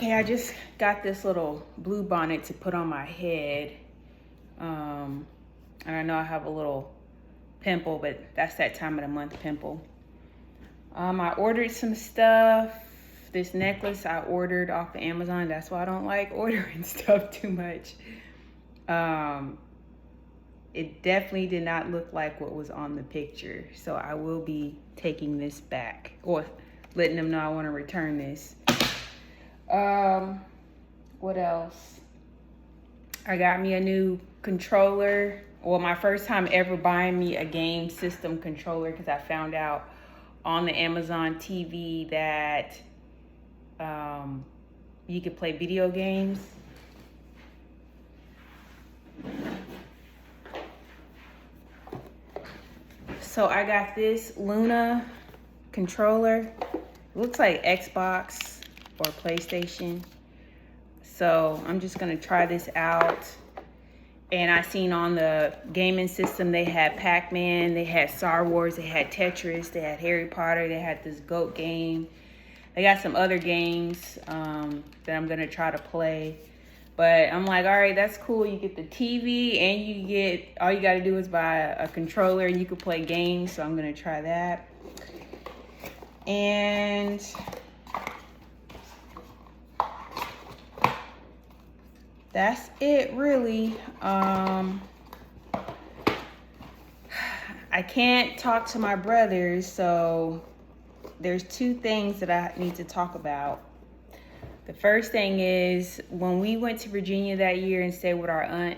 Okay, I just got this little blue bonnet to put on my head. And I know I have a little pimple, but that's that time of the month pimple. I ordered some stuff. This necklace I ordered off of Amazon. That's why I don't like ordering stuff too much. It definitely did not look like what was on the picture. So I will be taking this back or letting them know I want to return this. What else? I got me a new controller. Well, my first time ever buying me a game system controller because I found out on the Amazon TV that you could play video games. So I got this Luna controller. It looks like Xbox or PlayStation. So I'm just gonna try this out. And I seen on the gaming system, they had Pac-Man, they had Star Wars, they had Tetris, they had Harry Potter, they had this GOAT game. They got some other games that I'm gonna try to play. But I'm like, all right, that's cool. You get the TV and you get, all you gotta do is buy a controller and you can play games. So I'm gonna try that. And that's it really. I can't talk to my brothers, so there's two things that I need to talk about. The first thing is when we went to Virginia that year and stayed with our aunt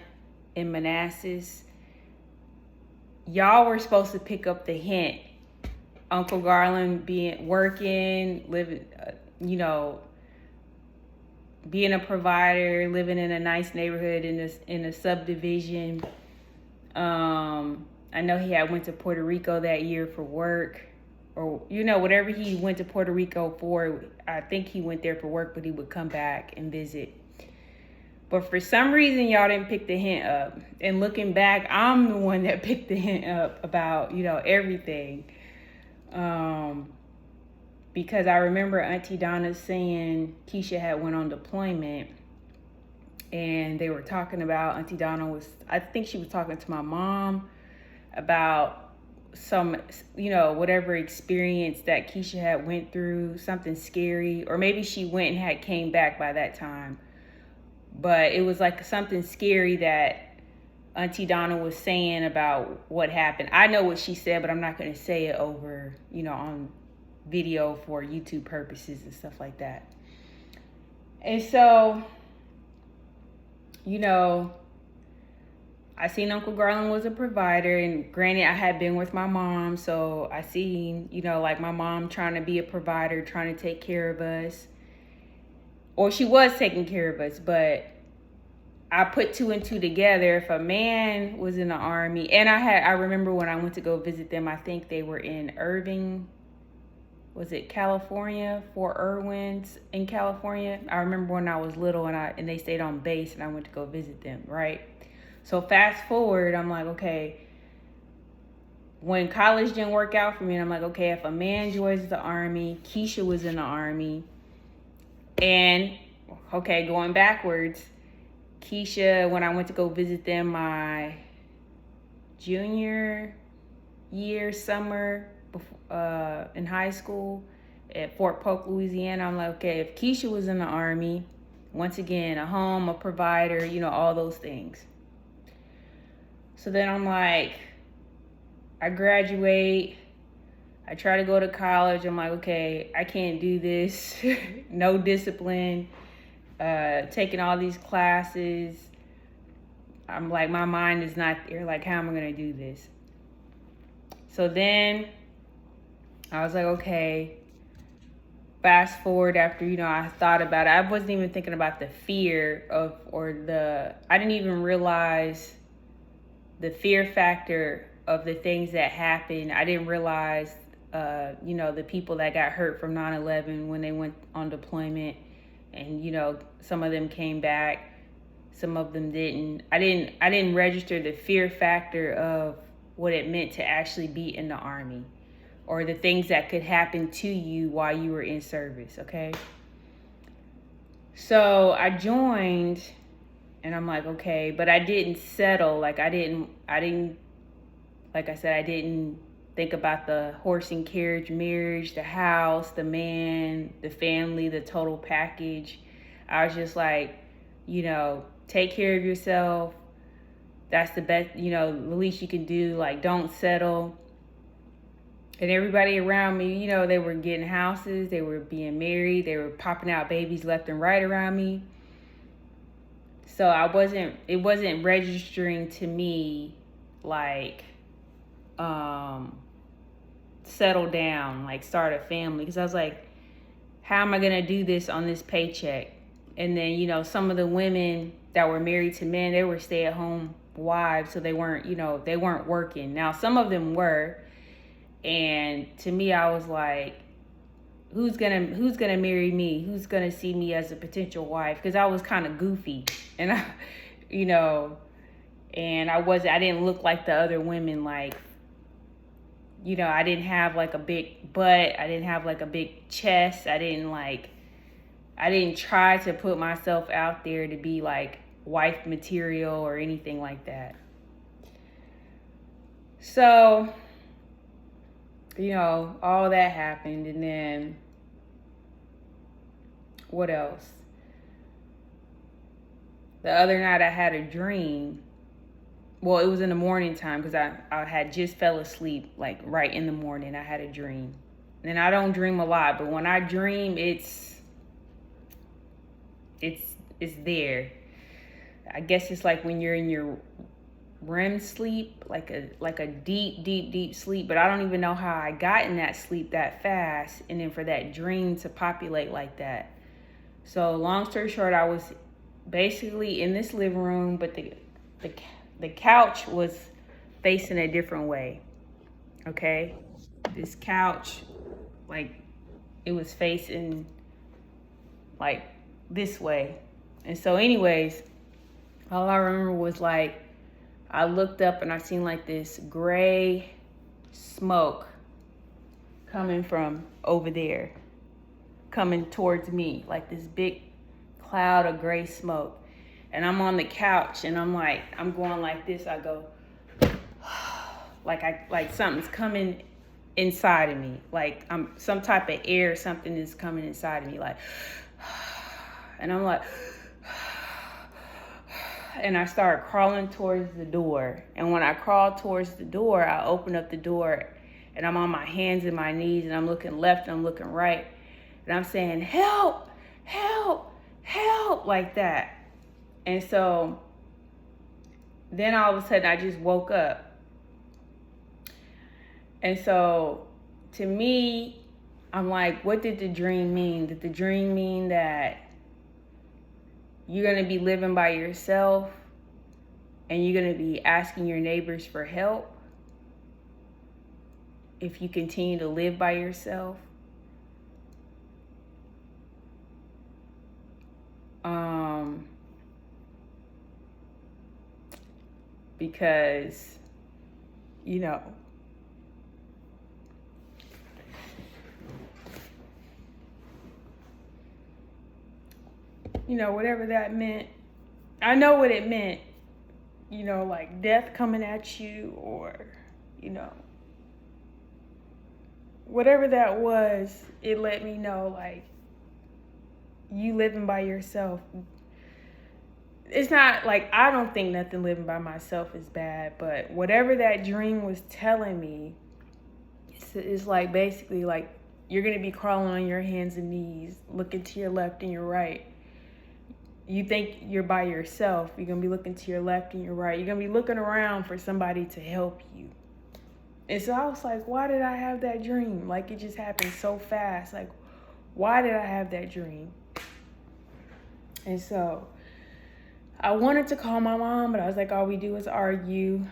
in Manassas, y'all were supposed to pick up the hint. Uncle Garland working, living, being a provider, living in a nice neighborhood in a subdivision. I know he had went to Puerto Rico that year for work, or whatever he went to Puerto Rico for. I think he went there for work, but he would come back and visit. But for some reason, y'all didn't pick the hint up. And looking back, I'm the one that picked the hint up about everything. Because I remember Auntie Donna saying Keisha had went on deployment, and they were talking about, Auntie Donna I think she was talking to my mom about some, whatever experience that Keisha had went through, something scary, or maybe she went and had came back by that time. But it was like something scary that Auntie Donna was saying about what happened. I know what she said, but I'm not going to say it over, on video for YouTube purposes and stuff like that. And so, I seen Uncle Garland was a provider, and granted, I had been with my mom, so I seen, like my mom trying to be a provider, trying to take care of us. Or she was taking care of us, but I put two and two together. If a man was in the Army, and I remember when I went to go visit them, I think they were in Irving, was it California, Fort Irwin's in California. I remember when I was little and they stayed on base and I went to go visit them, right? So fast forward, I'm like, okay, when college didn't work out for me, and I'm like, okay, if a man joins the Army, Keisha was in the Army, and okay, going backwards, Keisha, when I went to go visit them my junior year, summer, in high school at Fort Polk, Louisiana, I'm like, okay, if Keisha was in the Army, once again, a home, a provider, all those things. So then I'm like, I graduate, I try to go to college. I'm like, okay, I can't do this. No discipline, taking all these classes. I'm like, my mind is not there. Like, how am I going to do this? So then I was like, okay, fast forward after, I thought about it. I wasn't even thinking about the fear I didn't even realize the fear factor of the things that happened. I didn't realize, the people that got hurt from 9/11 when they went on deployment, and, some of them came back, some of them didn't. I didn't register the fear factor of what it meant to actually be in the Army, or the things that could happen to you while you were in service, okay? So I joined, and I'm like, okay, but I didn't settle. Like I didn't, like I said, I didn't think about the horse and carriage marriage, the house, the man, the family, the total package. I was just like, take care of yourself. That's the best, the least you can do. Like, don't settle. And everybody around me, they were getting houses, they were being married, they were popping out babies left and right around me. So it wasn't registering to me like, settle down, like start a family. Because I was like, how am I going to do this on this paycheck? And then, some of the women that were married to men, they were stay-at-home wives, so they weren't working. Now, some of them were. And to me, I was like, who's gonna marry me? Who's gonna see me as a potential wife? Because I was kind of goofy, and I didn't look like the other women. Like, I didn't have like a big butt. I didn't have like a big chest. I didn't try to put myself out there to be like wife material or anything like that. So, all that happened, and then what else? The other night I had a dream. Well, it was in the morning time because I had just fell asleep, like right in the morning. I had a dream. And I don't dream a lot, but when I dream, it's there. I guess it's like when you're in your REM sleep, like a deep sleep, but I don't even know how I got in that sleep that fast, and then for that dream to populate like that. So long story short, I was basically in this living room, but the couch was facing a different way. Okay, this couch, like, it was facing like this way. And so anyways, all I remember was like, I looked up and I seen like this gray smoke coming from over there, coming towards me, like this big cloud of gray smoke. And I'm on the couch and I'm going like this. I go, like something's coming inside of me. Like some type of air, something is coming inside of me. Like, and I'm like, and I started crawling towards the door. And when I crawled towards the door, I opened up the door and I'm on my hands and my knees and I'm looking left and I'm looking right. And I'm saying, help, help, help, like that. And so then all of a sudden I just woke up. And so to me, I'm like, what did the dream mean? Did the dream mean that you're going to be living by yourself and you're going to be asking your neighbors for help if you continue to live by yourself? Because, whatever that meant, I know what it meant, like death coming at you, or, whatever that was, it let me know, like, you living by yourself. It's not like, I don't think nothing living by myself is bad, but whatever that dream was telling me, it's like basically like you're going to be crawling on your hands and knees, looking to your left and your right. You think you're by yourself. You're going to be looking to your left and your right. You're going to be looking around for somebody to help you. And so I was like, why did I have that dream? Like, it just happened so fast. Like, why did I have that dream? And so I wanted to call my mom, but I was like, all we do is argue.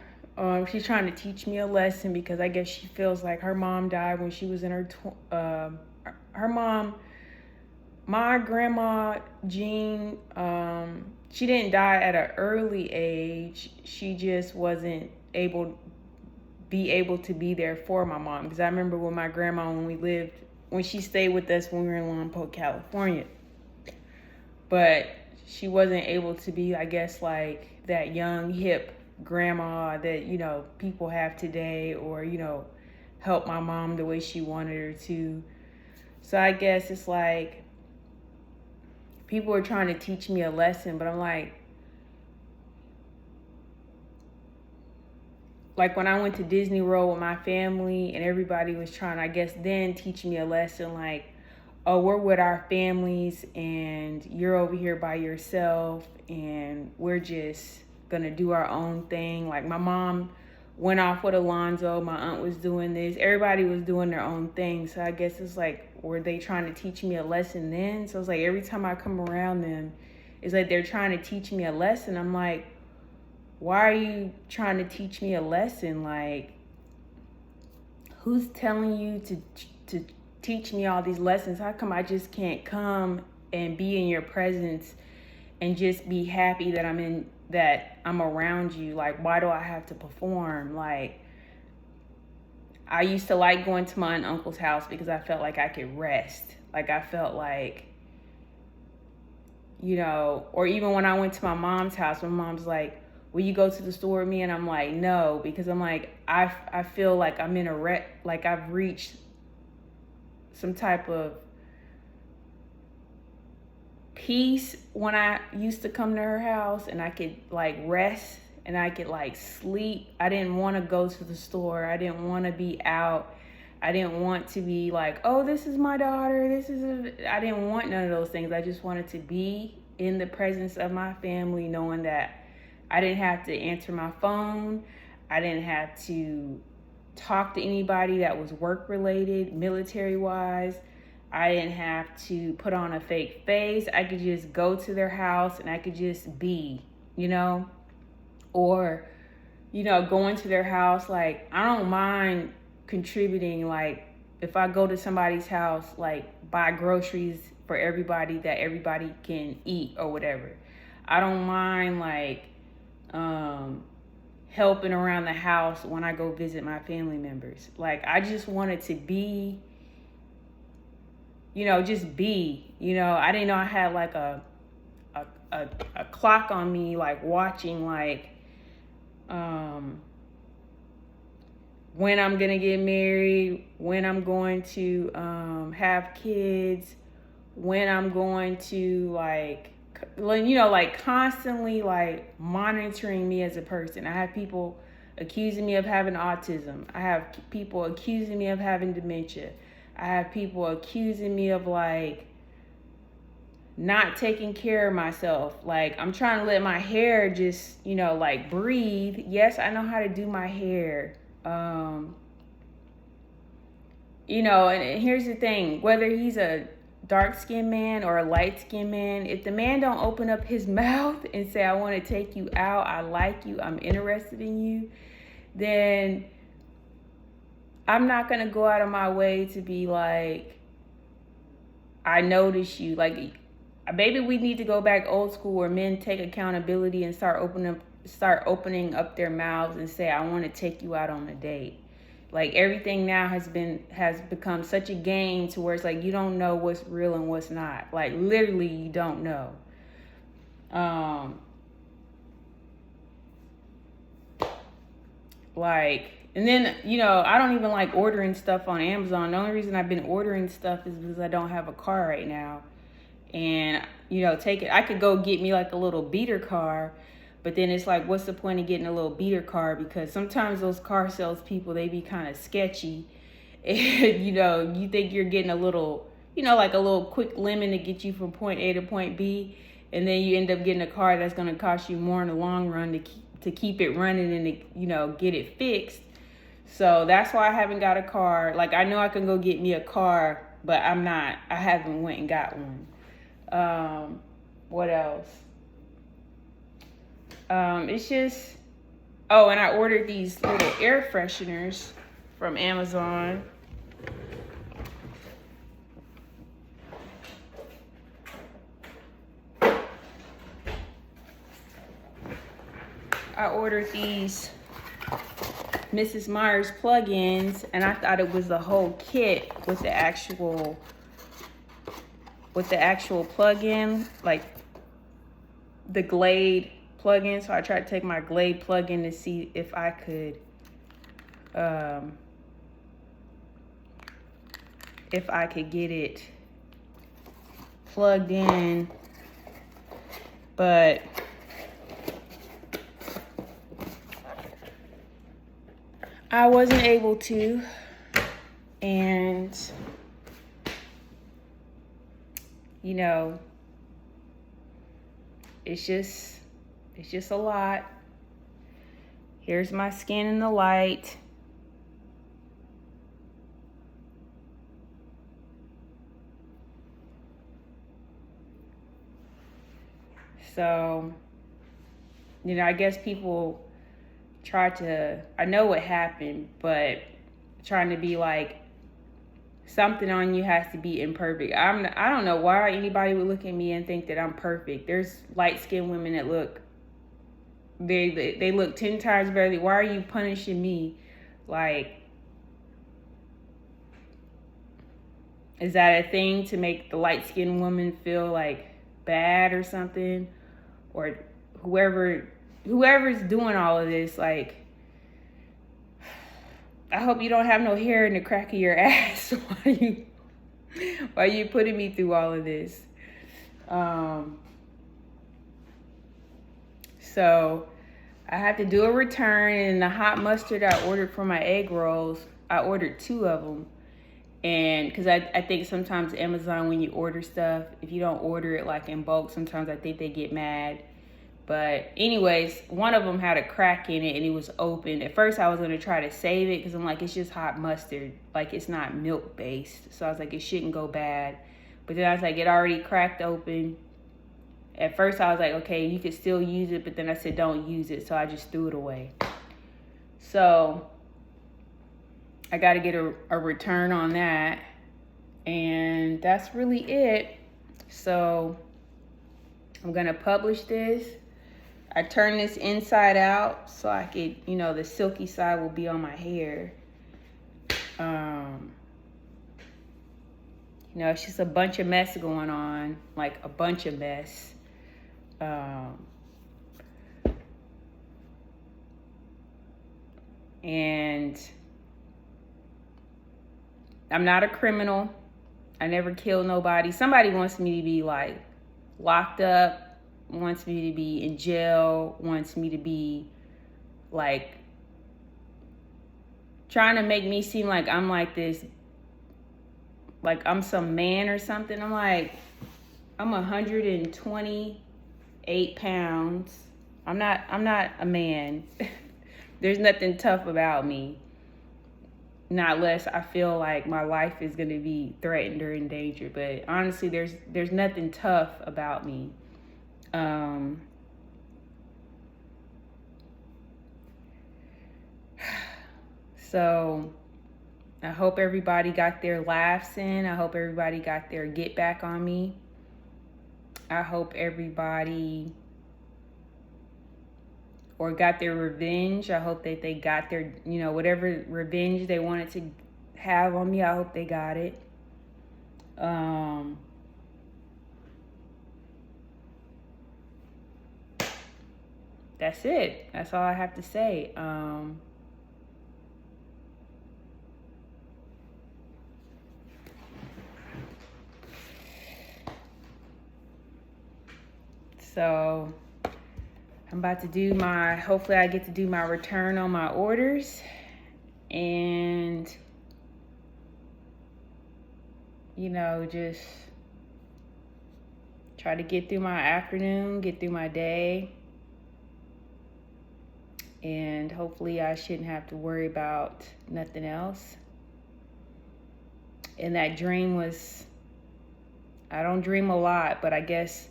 She's trying to teach me a lesson because I guess she feels like her mom died when she was in her mom, my grandma, Jean, she didn't die at an early age. She just wasn't able to be there for my mom. Because I remember with my grandma when she stayed with us when we were in Lompoc, California. but she wasn't able to be, I guess, like that young, hip grandma that, you know, people have today, or, you know, help my mom the way she wanted her to. So I guess it's like people are trying to teach me a lesson, but I'm like when I went to Disney World with my family and everybody was trying, I guess, then teach me a lesson like, oh, we're with our families and you're over here by yourself and we're just gonna do our own thing. Like my mom went off with Alonzo, my aunt was doing this, everybody was doing their own thing. So I guess it's like, were they trying to teach me a lesson then? So it's like every time I come around them, it's like they're trying to teach me a lesson. I'm like, why are you trying to teach me a lesson? Like, who's telling you to teach me all these lessons? How come I just can't come and be in your presence and just be happy that I'm around you? Like, why do I have to perform? Like, I used to like going to my aunt and uncle's house because I felt like I could rest. Like, I felt like, you know, or even when I went to my mom's house, my mom's like, will you go to the store with me? And I'm like, no, because I'm like, I feel like I'm in a like I've reached some type of peace when I used to come to her house and I could like rest and I could like sleep. I didn't want to go to the store. I didn't want to be out. I didn't want to be like, oh, this is my daughter. I didn't want none of those things. I just wanted to be in the presence of my family, knowing that I didn't have to answer my phone. I didn't have to talk to anybody that was work related, military wise. I didn't have to put on a fake face. I could just go to their house and I could just be, you know, or, you know, going to their house. Like, I don't mind contributing. Like, if I go to somebody's house, like buy groceries for everybody that everybody can eat or whatever. I don't mind like, helping around the house when I go visit my family members. Like, I just wanted to be, you know, just be, you know. I didn't know I had like a clock on me, like watching like when I'm gonna get married, when I'm going to have kids, when I'm going to like, you know, like constantly like monitoring me as a person. I have people accusing me of having autism. I have people accusing me of having dementia. I have people accusing me of like not taking care of myself. Like, I'm trying to let my hair just, you know, like breathe. Yes, I know how to do my hair. You know, and here's the thing, whether he's a dark-skinned man or a light-skinned man, if the man don't open up his mouth and say, I want to take you out, I like you, I'm interested in you, then I'm not going to go out of my way to be like, I notice you. Like, maybe we need to go back old school where men take accountability and start opening up their mouths and say, I want to take you out on a date. Like, everything now has become such a game to where it's like you don't know what's real and what's not. Like, literally, you don't know. Like, and then, you know, I don't even like ordering stuff on Amazon. The only reason I've been ordering stuff is because I don't have a car right now. And, you know, I could go get me like a little beater car. But then it's like, what's the point of getting a little beater car? Because sometimes those car salespeople, they be kind of sketchy. And, you know, you think you're getting a little, you know, like a little quick lemon to get you from point A to point B. And then you end up getting a car that's going to cost you more in the long run to keep it running and to, you know, get it fixed. So that's why I haven't got a car. Like, I know I can go get me a car, but I haven't went and got one. What else? It's just, oh, and I ordered these little air fresheners from Amazon. I ordered these Mrs. Myers plug-ins, and I thought it was the whole kit with the actual with the actual plug-in, like the Glade plug-in. So I tried to take my Glade plug-in to see if I could get it plugged in, but I wasn't able to, and you know, it's just a lot. Here's my skin in the light. So, you know, I guess people try to, I know what happened, but trying to be like, something on you has to be imperfect. I don't know why anybody would look at me and think that I'm perfect. There's light-skinned women that look, they look 10 times better. Why are you punishing me? Like, is that a thing to make the light-skinned woman feel like bad or something? Or whoever's doing all of this, like, I hope you don't have no hair in the crack of your ass while you putting me through all of this. So I had to do a return, and the hot mustard I ordered for my egg rolls, I ordered 2 of them. And because I think sometimes Amazon, when you order stuff, if you don't order it like in bulk, sometimes I think they get mad. But anyways, one of them had a crack in it and it was open. At first I was going to try to save it because I'm like, it's just hot mustard. Like, it's not milk based. So I was like, it shouldn't go bad. But then I was like, it already cracked open. At first I was like, okay, you could still use it. But then I said, don't use it. So I just threw it away. So I got to get a return on that. And that's really it. So I'm going to publish this. I turn this inside out so I could, you know, the silky side will be on my hair. You know, it's just a bunch of mess going on, like a bunch of mess. And I'm not a criminal. I never killed nobody. Somebody wants me to be like locked up, wants me to be in jail, wants me to be like trying to make me seem like I'm like this, like I'm some man or something. I'm like, I'm 128 pounds. I'm not a man. There's nothing tough about me. Not less I feel like my life is gonna be threatened or endangered. But honestly, there's nothing tough about me. So I hope everybody got their laughs in. I hope everybody got their get back on me. I hope everybody or got their revenge. I hope that they got their, you know, whatever revenge they wanted to have on me, I hope they got it. That's it. That's all I have to say. So I'm about to do hopefully I get to do my return on my orders and, you know, just try to get through my afternoon, get through my day. And hopefully I shouldn't have to worry about nothing else. And that dream was, I don't dream a lot, but I guess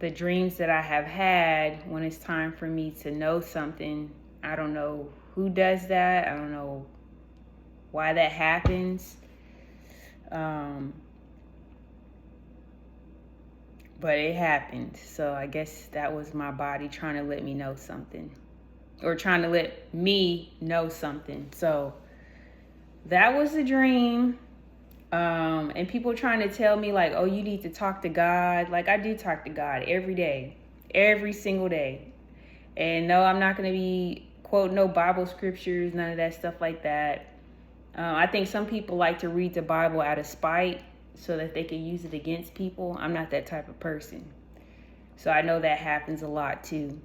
the dreams that I have had when it's time for me to know something, I don't know who does that. I don't know why that happens. But it happened. So I guess that was my body trying to let me know something. Or trying to let me know something. So that was the dream. And people trying to tell me like, oh, you need to talk to God. Like, I do talk to God every day, every single day. And no, I'm not going to be quoting no Bible scriptures, none of that stuff like that. I think some people like to read the Bible out of spite so that they can use it against people. I'm not that type of person. So I know that happens a lot too.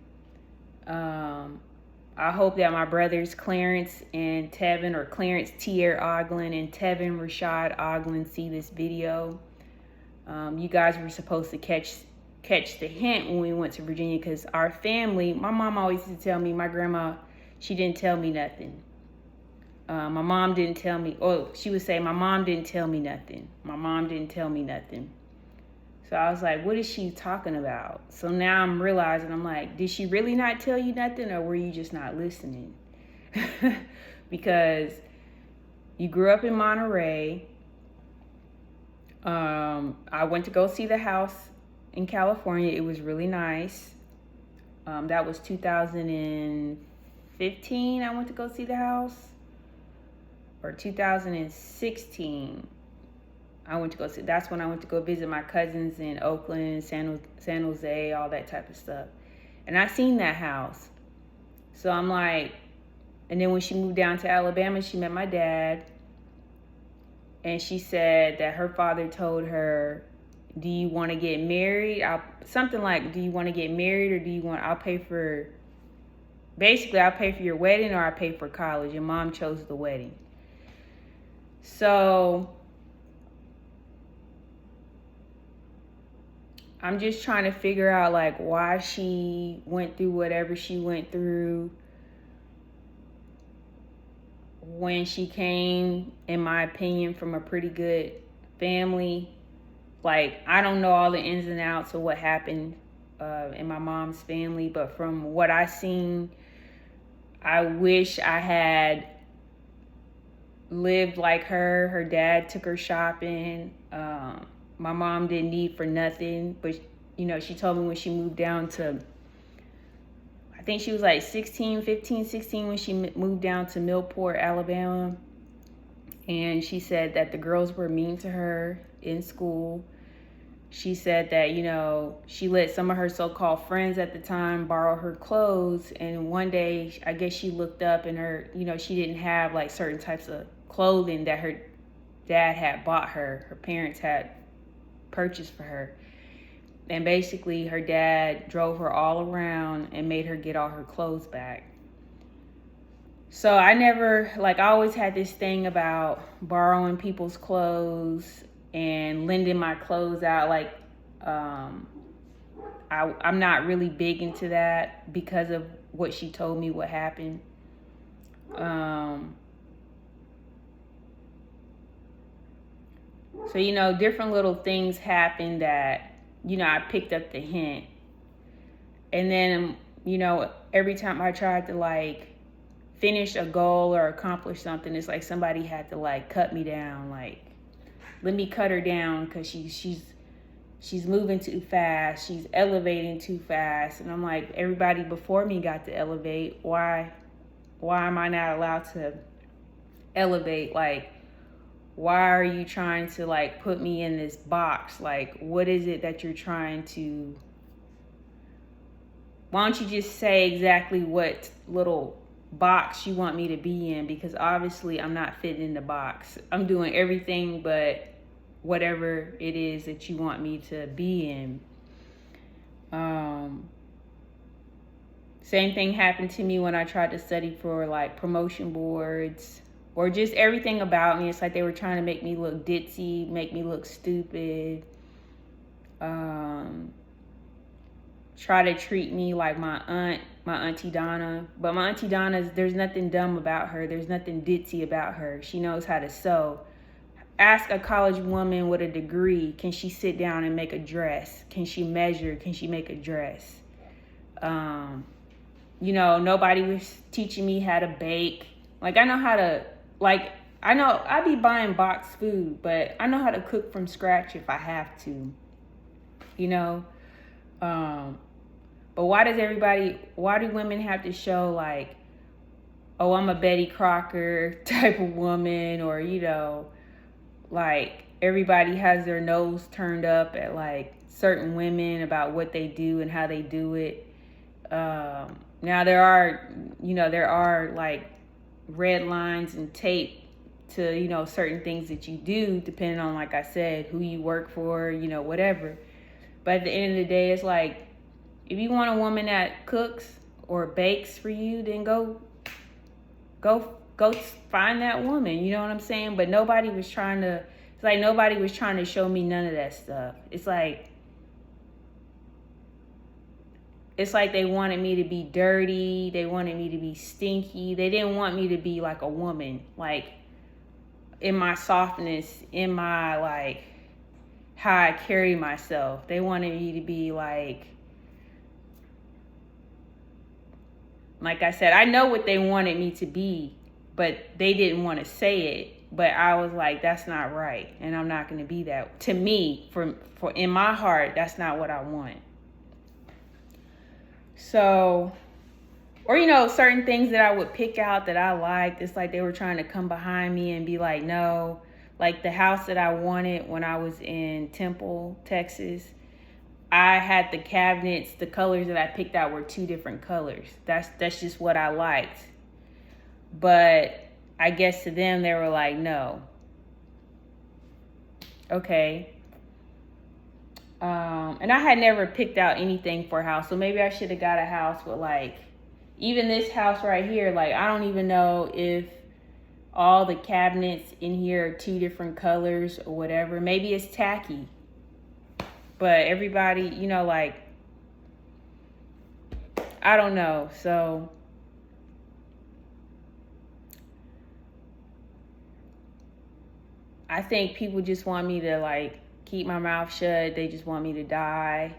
I hope that my brothers Clarence and Tevin, or Clarence Tier Oglin and Tevin Rashad Oglin, see this video. You guys were supposed to catch the hint when we went to Virginia, because our family, my mom always used to tell me, my grandma, she didn't tell me nothing. My mom didn't tell me, she would say, my mom didn't tell me nothing. My mom didn't tell me nothing. So I was like, what is she talking about? So now I'm realizing, I'm like, did she really not tell you nothing, or were you just not listening? Because you grew up in Monterey. I went to go see the house in California. It was really nice. That was 2015. I went to go see the house, or 2016. I went to go see. That's when I went to go visit my cousins in Oakland, San Jose, all that type of stuff. And I seen that house. So I'm like, and then when she moved down to Alabama, she met my dad. And she said that her father told her, do you want to get married? Something like, do you want to get married, or I'll pay for your wedding, or I'll pay for college. Your mom chose the wedding. So I'm just trying to figure out like why she went through whatever she went through when she came, in my opinion, from a pretty good family. Like, I don't know all the ins and outs of what happened in my mom's family, but from what I seen, I wish I had lived like her. Her dad took her shopping. My mom didn't need for nothing, but she told me when she moved down to, I think she was like 16 when she moved down to Millport, Alabama. And she said that the girls were mean to her in school. She said that, she let some of her so-called friends at the time borrow her clothes. And one day, I guess she looked up and she didn't have like certain types of clothing that her dad had bought her. Her parents had purchased for her. And basically her dad drove her all around and made her get all her clothes back. So I always had this thing about borrowing people's clothes and lending my clothes out. Like, I'm not really big into that because of what she told me what happened. So, different little things happened that, I picked up the hint. And then, every time I tried to like finish a goal or accomplish something, it's like somebody had to like cut me down. Like, let me cut her down because she's moving too fast. She's elevating too fast. And I'm like, everybody before me got to elevate. Why am I not allowed to elevate? Like, why are you trying to like put me in this box? Like, what is it that you're trying to, why don't you just say exactly what little box you want me to be in? Because obviously I'm not fitting in the box. I'm doing everything but whatever it is that you want me to be in. Same thing happened to me when I tried to study for like promotion boards, or just everything about me. It's like they were trying to make me look ditzy, make me look stupid, try to treat me like my Auntie Donna. But my Auntie Donna, there's nothing dumb about her. There's nothing ditzy about her. She knows how to sew. Ask a college woman with a degree, can she sit down and make a dress? Can she measure? Can she make a dress? Nobody was teaching me how to bake. Like, I know how to, I know I be buying boxed food, but I know how to cook from scratch if I have to, But why do women have to show like, oh, I'm a Betty Crocker type of woman, or, like everybody has their nose turned up at like certain women about what they do and how they do it. Now there are like red lines and tape to, certain things that you do depending on, like I said, who you work for, whatever. But at the end of the day, it's like, if you want a woman that cooks or bakes for you, then go find that woman. You know what I'm saying? But nobody was trying to show me none of that stuff. It's like they wanted me to be dirty. They wanted me to be stinky. They didn't want me to be like a woman, like in my softness, in my like how I carry myself. They wanted me to be like I said, I know what they wanted me to be, but they didn't want to say it. But I was like, that's not right, and I'm not going to be that. To me, for in my heart, that's not what I want. So, or certain things that I would pick out that I liked. It's like they were trying to come behind me and be like, no. Like the house that I wanted when I was in Temple, Texas, I had the cabinets, the colors that I picked out were 2 different colors. That's just what I liked. But I guess to them, they were like, no. Okay. And I had never picked out anything for a house. So maybe I should have got a house with like, even this house right here, like I don't even know if all the cabinets in here are 2 different colors or whatever. Maybe it's tacky. But everybody, like, I don't know. So I think people just want me to like keep my mouth shut. They just want me to die.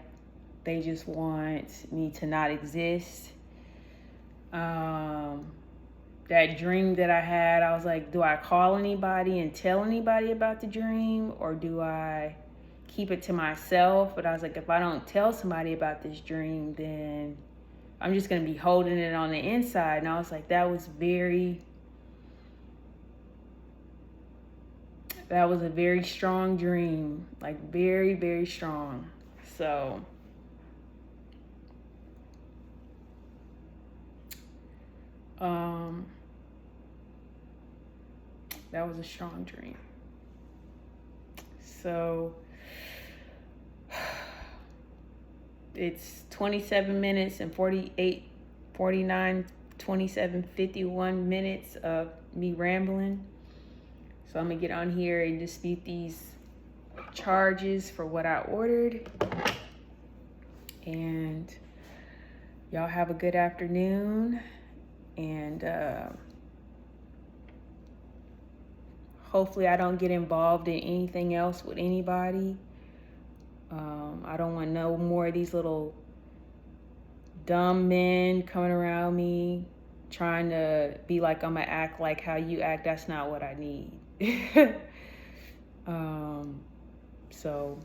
They just want me to not exist. That dream that I had, I was like, do I call anybody and tell anybody about the dream, or do I keep it to myself? But I was like, if I don't tell somebody about this dream, then I'm just going to be holding it on the inside. And I was like, that was a very strong dream, like very, very strong. So that was a strong dream. So it's 27 minutes and 51 minutes of me rambling. So I'm gonna get on here and dispute these charges for what I ordered. And y'all have a good afternoon. And hopefully I don't get involved in anything else with anybody. I don't want no more of these little dumb men coming around me trying to be like I'm gonna act like how you act. That's not what I need. So